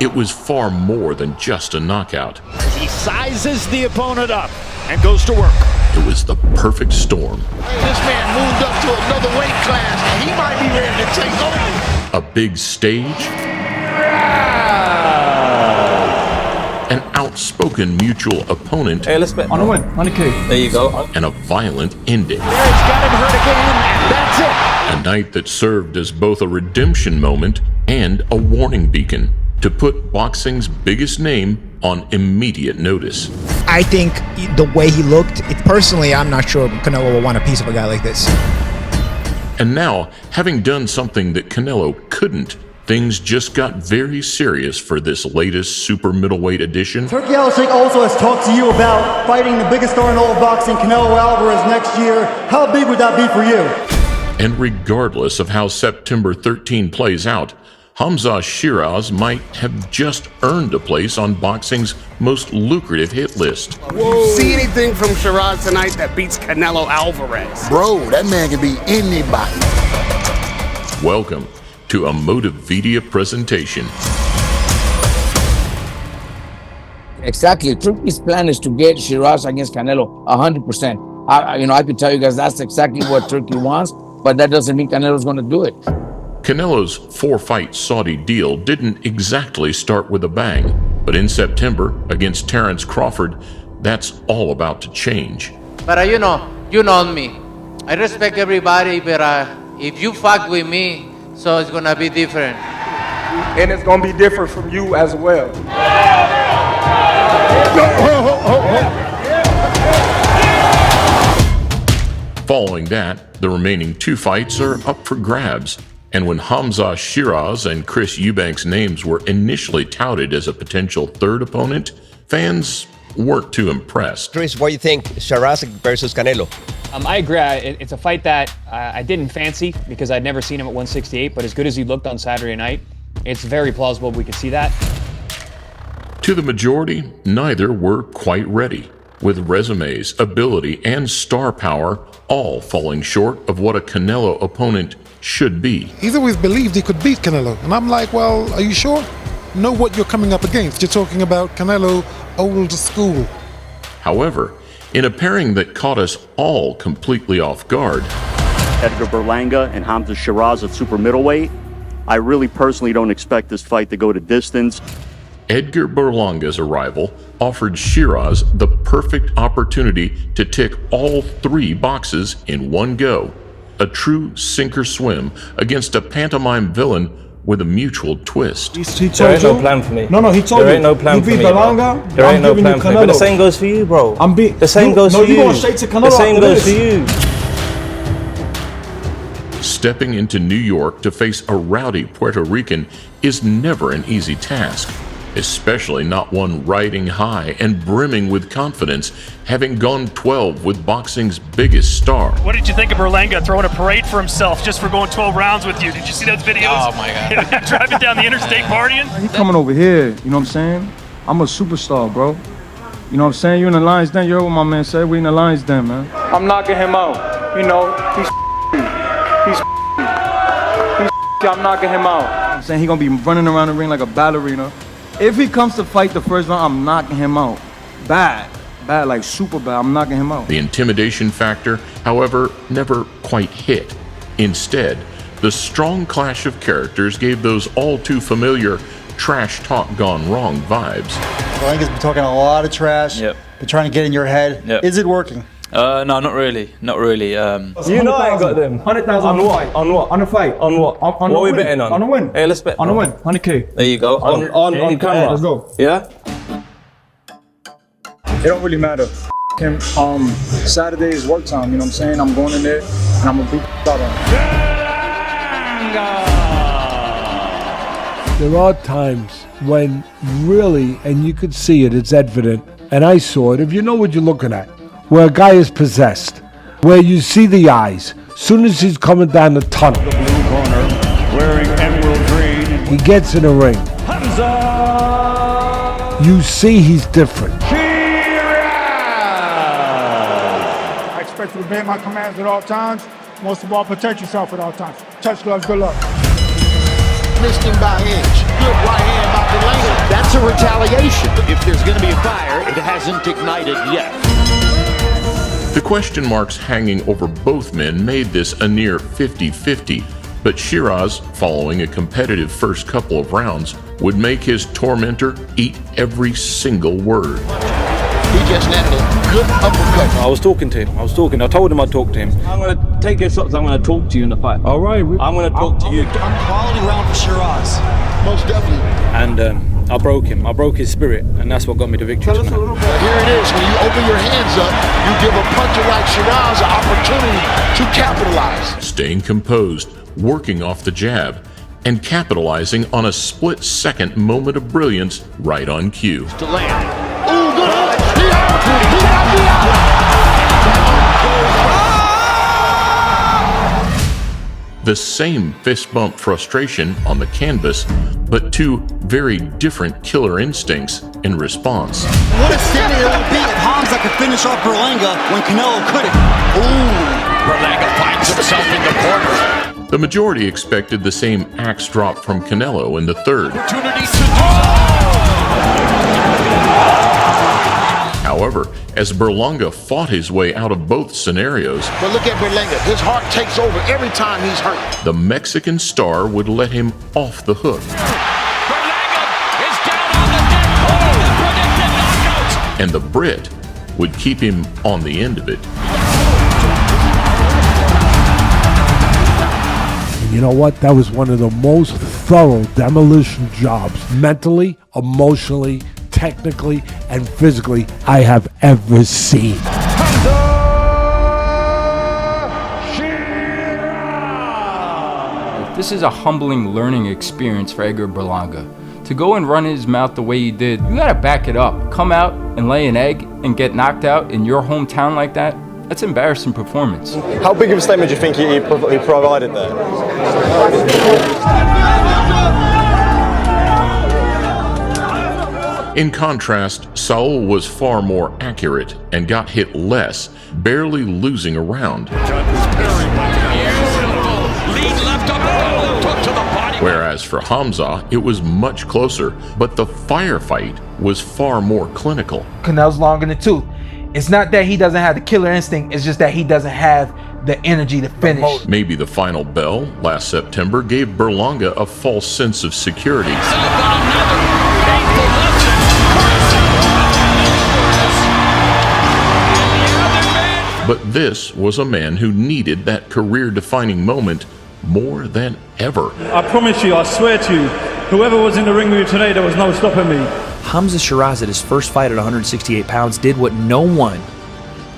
it was far more than just a knockout. As he sizes the opponent up and goes to work. It was the perfect storm. This man moved up to another weight class, and he might be ready to take over. A big stage. An outspoken mutual opponent. Hey, let's bet. On the win, 100K. There you go. And a violent ending. There, he's got him hurt again, and that's it. A night that served as both a redemption moment and a warning beacon to put boxing's biggest name on immediate notice. I think the way he looked, personally, I'm not sure Canelo will want a piece of a guy like this. And now, having done something that Canelo couldn't, things just got very serious for this latest super middleweight edition. Turkey Al-Sheikh also has talked to you about fighting the biggest star in all of boxing, Canelo Alvarez, next year. How big would that be for you? And regardless of how September 13 plays out, Hamzah Sheeraz might have just earned a place on boxing's most lucrative hit list. Whoa. You see anything from Sheeraz tonight that beats Canelo Alvarez? Bro, that man can beat anybody. Welcome to a Motivedia presentation. Exactly. Turkey's plan is to get Sheeraz against Canelo 100%. I can tell you guys that's exactly what Turkey wants, but that doesn't mean Canelo's going to do it. Canelo's 4-fight Saudi deal didn't exactly start with a bang, but in September against Terrence Crawford, that's all about to change. But you know me. I respect everybody, but if you fuck with me, so it's gonna be different. And it's gonna be different from you as well. Following that, the remaining 2 fights are up for grabs. And when Hamzah Sheeraz and Chris Eubank's names were initially touted as a potential third opponent, fans weren't too impressed. Chris, what do you think, Sheeraz versus Canelo? I agree. It's a fight that I didn't fancy because I'd never seen him at 168, but as good as he looked on Saturday night, it's very plausible we could see that. To the majority, neither were quite ready, with resumes, ability, and star power all falling short of what a Canelo opponent should be. He's always believed he could beat Canelo, and I'm like, well, are you sure? Know what you're coming up against. You're talking about Canelo old school. However, in a pairing that caught us all completely off guard, Edgar Berlanga and Hamzah Sheeraz at super middleweight, I really personally don't expect this fight to go to distance. Edgar Berlanga's arrival offered Sheeraz the perfect opportunity to tick all 3 boxes in one go. A true sink-or-swim against a pantomime villain with a mutual twist. There ain't no plan for me. No, he told you. There ain't no plan for me. There ain't no plan for me. But the same goes for you, bro. The same goes for you. Going straight to Canelo. The same goes for you. Stepping into New York to face a rowdy Puerto Rican is never an easy task, especially not one riding high and brimming with confidence, having gone 12 with boxing's biggest star. What did you think of Berlanga throwing a parade for himself just for going 12 rounds with you? Did you see those videos? Oh my God. Driving down the interstate partying? He coming over here, you know what I'm saying? I'm a superstar, bro. You know what I'm saying? You in the Lions Den, you heard what my man said, we in the Lions Den, man. I'm knocking him out. You know, he's I'm knocking him out. I'm saying he gonna be running around the ring like a ballerina. If he comes to fight the first round, I'm knocking him out. Bad, like super bad, I'm knocking him out. The intimidation factor, however, never quite hit. Instead, the strong clash of characters gave those all too familiar trash talk gone wrong vibes. Berlanga's been talking a lot of trash. Yep. Been trying to get in your head. Yep. Is it working? No, not really. Not really. You know I ain't got them. 100,000 on what? On what? On a fight. On what? On what are we betting on? On a win. Hey, let's bet. On a win. 100K. There you go. On camera. Let's go. Yeah? It don't really matter. Him. Saturday is work time, you know what I'm saying? I'm going in there and I'm gonna beat the out of him. There are times when really, and you could see it, it's evident, and I saw it, if you know what you're looking at, where a guy is possessed, where you see the eyes, soon as he's coming down the tunnel, The blue corner, wearing emerald green. he gets in a ring. Hamzah You see he's different. I expect you to obey my commands at all times. Most of all, protect yourself at all times. Touch gloves, good luck. Missed him by inch. good right hand by Berlanga. That's a retaliation. If there's going to be a fire, it hasn't ignited yet. The question marks hanging over both men made this a near 50-50, but Sheeraz, following a competitive first couple of rounds, would make his tormentor eat every single word. He just landed a good uppercut. I was talking to him. I told him I'd talk to him. I'm going to take your shots. I'm going to talk to you in the fight. All right. I'm going to talk to you. Quality round for Sheeraz. Most definitely. And I broke him. I broke his spirit, and that's what got me the victory tonight. Here it is. When you open your hands up, you give a puncher like Sheeraz an opportunity to capitalize. Staying composed, working off the jab, and capitalizing on a split-second moment of brilliance right on cue. To land. Ooh, good punch. He got me out. The same fist bump frustration on the canvas, but two very different killer instincts in response. What a standing it would be if Hamzah could finish off Berlanga when Canelo couldn't. Ooh. Berlanga finds himself in the corner. The majority expected the same axe drop from Canelo in the third. Opportunity to However, as Berlanga fought his way out of both scenarios, But look at Berlanga. His heart takes over every time he's hurt. the Mexican star would let him off the hook. And the Brit would keep him on the end of it. And you know what? That was one of the most thorough demolition jobs, mentally, emotionally, technically, and physically, I have ever seen. This is a humbling learning experience for Edgar Berlanga. To go and run his mouth the way he did, you gotta back it up. Come out and lay an egg and get knocked out in your hometown like that, that's embarrassing performance. How big of a statement do you think he provided there? In contrast, Saul was far more accurate and got hit less, barely losing a round. Whereas for Hamzah, it was much closer, but the firefight was far more clinical. Canelo's long in the tooth. It's not that he doesn't have the killer instinct, it's just that he doesn't have the energy to finish. Maybe the final bell last September gave Berlanga a false sense of security. But this was a man who needed that career-defining moment more than ever. I promise you, I swear to you, whoever was in the ring with you today, there was no stopping me. Hamzah Sheeraz at his first fight at 168 pounds did what no one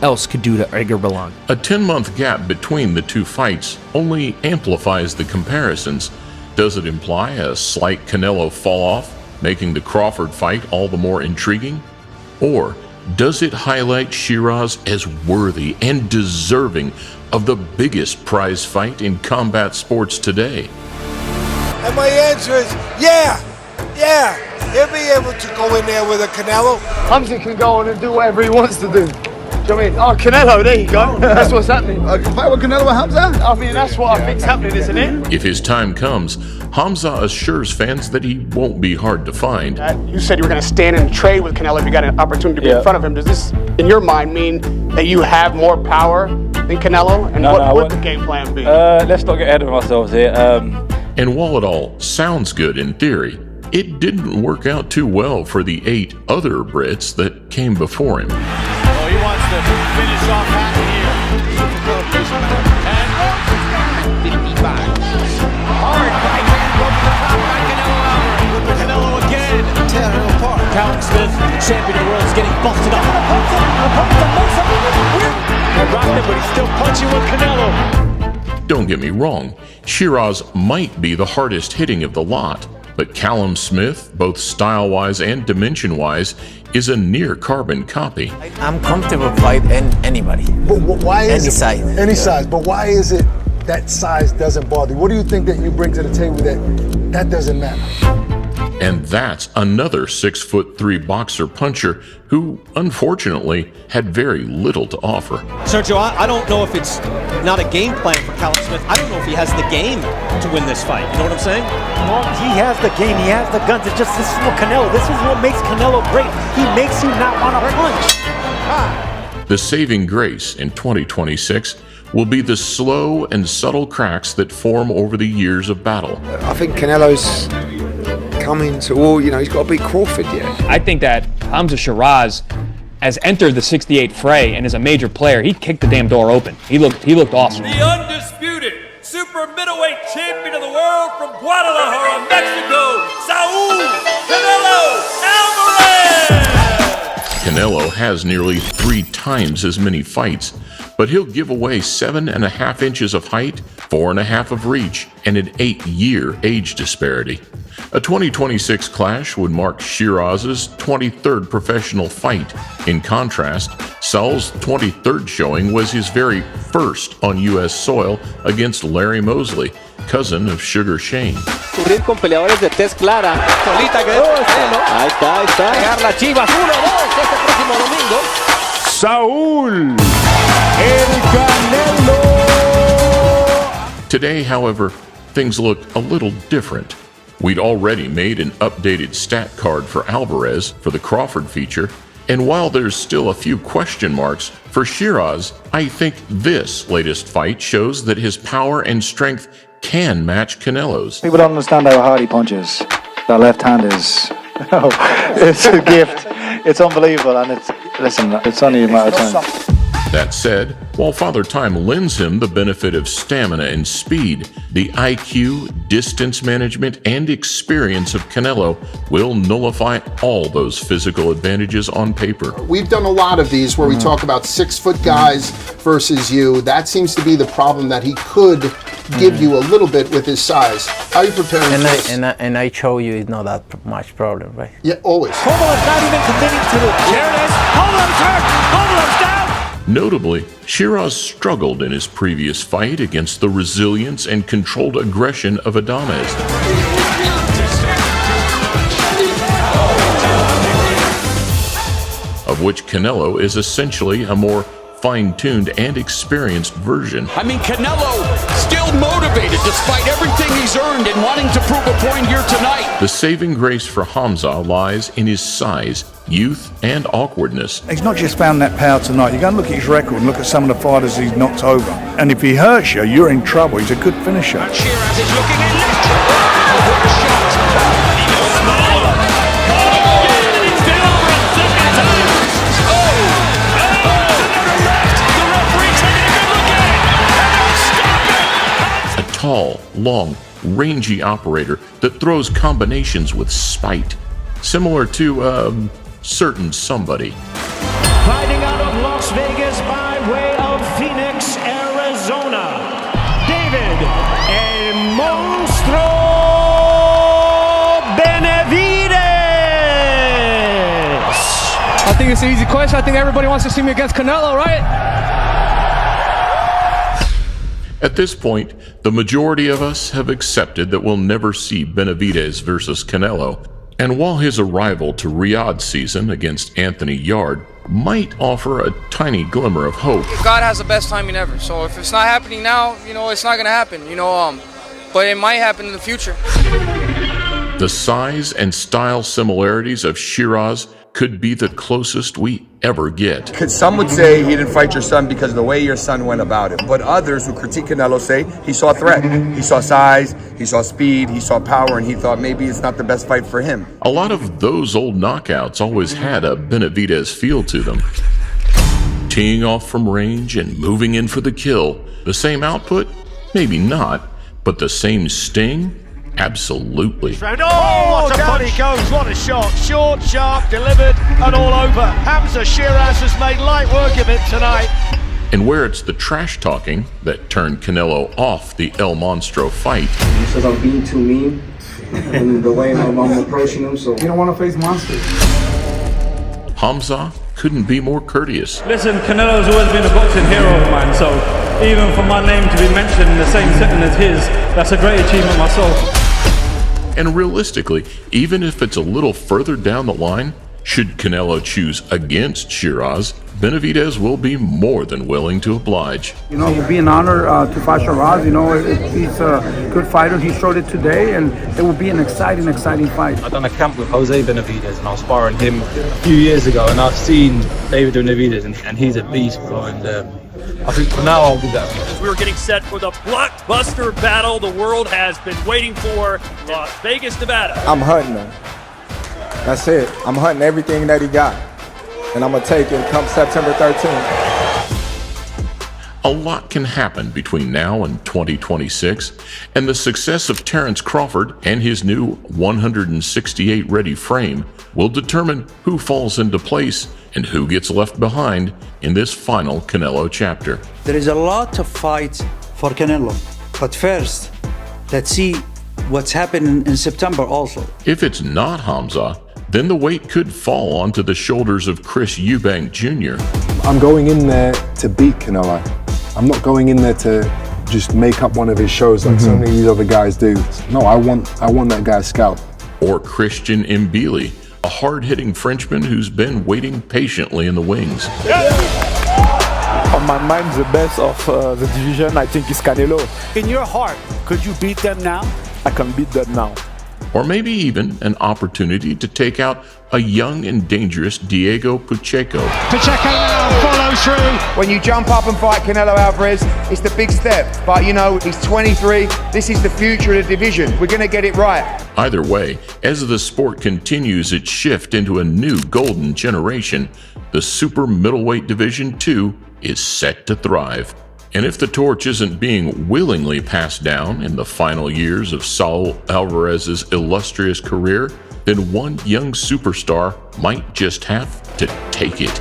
else could do to Edgar Berlanga. A 10-month gap between the two fights only amplifies the comparisons. Does it imply a slight Canelo fall-off, making the Crawford fight all the more intriguing? Or does it highlight Sheeraz as worthy and deserving of the biggest prize fight in combat sports today? And my answer is, yeah, he'll be able to go in there with a Canelo. Hamzah can go on and do whatever he wants to do. Do you know what I mean? Oh, Canelo, there you go. That's what's happening. Fight with Canelo and Hamzah? I mean, that's what I think's happening, isn't it? If his time comes, Hamzah assures fans that he won't be hard to find. You said you were going to stand and trade with Canelo if you got an opportunity to be in front of him. Does this, in your mind, mean that you have more power than Canelo? And what would the game plan be? Let's not get ahead of ourselves here. And while it all sounds good in theory, it didn't work out too well for the 8 other Brits that came before him. Oh, he wants to finish off half here. And 55. Hard right hand over the top by Canelo Alvarez. Canelo again. Tear him apart. Callum Smith, champion of the world, is getting busted up. He rocked him, but he's still punching with Canelo. Don't get me wrong, Sheeraz might be the hardest hitting of the lot, but Callum Smith, both style-wise and dimension-wise, is a near carbon copy. I'm comfortable fighting anybody. But why is any size? Any size. But why is it that size doesn't bother you? What do you think that you bring to the table that doesn't matter? And that's another 6'3" boxer puncher who, unfortunately, had very little to offer. Sergio, I don't know if it's not a game plan for Callum Smith. I don't know if he has the game to win this fight. You know what I'm saying? Well, he has the game. He has the guns. It's just, this is what Canelo. This is what makes Canelo great. He makes you not want to punch. The saving grace in 2026 will be the slow and subtle cracks that form over the years of battle. I think Canelo's coming to all, he's got to beat Crawford yet. I think that Hamzah Sheeraz has entered the 68 fray and is a major player. He kicked the damn door open. He looked awesome. The undisputed Super Middleweight Champion of the world from Guadalajara, Mexico, Saul Canelo Alvarez! Canelo has nearly 3 times as many fights, but he'll give away 7.5 inches of height, 4.5 of reach, and an 8-year age disparity. A 2026 clash would mark Sheeraz's 23rd professional fight. In contrast, Saul's 23rd showing was his very first on U.S. soil against Larry Mosley, cousin of Sugar Shane. Cubrir con peleadores de tez clara. Solita que ahí está. Pegar la Chivas 1-2 este próximo domingo. Saul El Canelo. Today, however, things look a little different. We'd already made an updated stat card for Alvarez for the Crawford feature, and while there's still a few question marks, for Sheeraz, I think this latest fight shows that his power and strength can match Canelo's. People don't understand how hard he punches. That left hand is, it's a gift. It's unbelievable, and it's only a matter of time. That said, while Father Time lends him the benefit of stamina and speed, the IQ, distance management, and experience of Canelo will nullify all those physical advantages on paper. We've done a lot of these where we talk about 6-foot guys versus you. That seems to be the problem that he could give you a little bit with his size. How are you preparing for this? And I show you it's not that much problem, right? Yeah, always. Kovalev not even committing to it. Here it is. Kovalev's hurt. Kovalev's down. Notably, Sheeraz struggled in his previous fight against the resilience and controlled aggression of Adames. Of which Canelo is essentially a more fine-tuned and experienced version. I mean, Canelo still motivated despite everything he's earned and wanting to prove a point here tonight. The saving grace for Hamzah lies in his size, youth, and awkwardness. He's not just found that power tonight. You go and look at his record and look at some of the fighters he's knocked over. And if he hurts you, you're in trouble. He's a good finisher. Sheeraz is looking electric. What a shot. Tall, long, rangy operator that throws combinations with spite, similar to a certain somebody. Fighting out of Las Vegas by way of Phoenix, Arizona, David El Monstro Benavidez. I think it's an easy question. I think everybody wants to see me against Canelo, right? At this point, the majority of us have accepted that we'll never see Benavidez versus Canelo, and while his arrival to Riyadh season against Anthony Yarde might offer a tiny glimmer of hope. God has the best timing ever, so if it's not happening now, it's not gonna happen, but it might happen in the future. The size and style similarities of Sheeraz could be the closest we ever get. Some would say he didn't fight your son because of the way your son went about it. But others who critique Canelo say he saw threat. He saw size, he saw speed, he saw power, and he thought maybe it's not the best fight for him. A lot of those old knockouts always had a Benavidez feel to them. Teeing off from range and moving in for the kill. The same output? Maybe not. But the same sting? Absolutely. Oh, what a punch goes, what a shot. Short, sharp, delivered, and all over. Hamzah Sheeraz has made light work of it tonight. And where it's the trash talking that turned Canelo off the El Monstro fight. He says I'm being too mean and the way I'm approaching him, so you don't want to face monsters. Hamzah couldn't be more courteous. Listen, Canelo's always been a boxing hero of mine, so even for my name to be mentioned in the same sentence as his, that's a great achievement myself. And realistically, even if it's a little further down the line, should Canelo choose against Sheeraz, Benavidez will be more than willing to oblige. You know, it would be an honor to fight Sheeraz. You know, he's a good fighter. He showed it today, and it will be an exciting fight. I've done a camp with Jose Benavidez, and I was sparring him a few years ago, and I've seen David Benavidez, and he's a beast, bro. And I think for now I'll do that. As we were getting set for the blockbuster battle the world has been waiting for, Las Vegas, Nevada. I'm hunting him. That's it. I'm hunting everything that he got. And I'm going to take it come September 13th. A lot can happen between now and 2026, and the success of Terrence Crawford and his new 168 ready frame will determine who falls into place and who gets left behind in this final Canelo chapter. There is a lot of fights for Canelo, but first, let's see what's happening in September also. If it's not Hamzah, then the weight could fall onto the shoulders of Chris Eubank Jr. I'm going in there to beat Canelo. I'm not going in there to just make up one of his shows like so many of these other guys do. No, I want that guy's scalp. Or Christian Mbili, a hard-hitting Frenchman who's been waiting patiently in the wings. On my mind, the best of the division, I think, is Canelo. In your heart, could you beat them now? I can beat them now. Or maybe even an opportunity to take out a young and dangerous Diego Pacheco. Pacheco now follows through. When you jump up and fight Canelo Alvarez, it's the big step. But you know, he's 23. This is the future of the division. We're going to get it right. Either way, as the sport continues its shift into a new golden generation, the Super Middleweight Division 2 is set to thrive. And if the torch isn't being willingly passed down in the final years of Saul Alvarez's illustrious career, then one young superstar might just have to take it.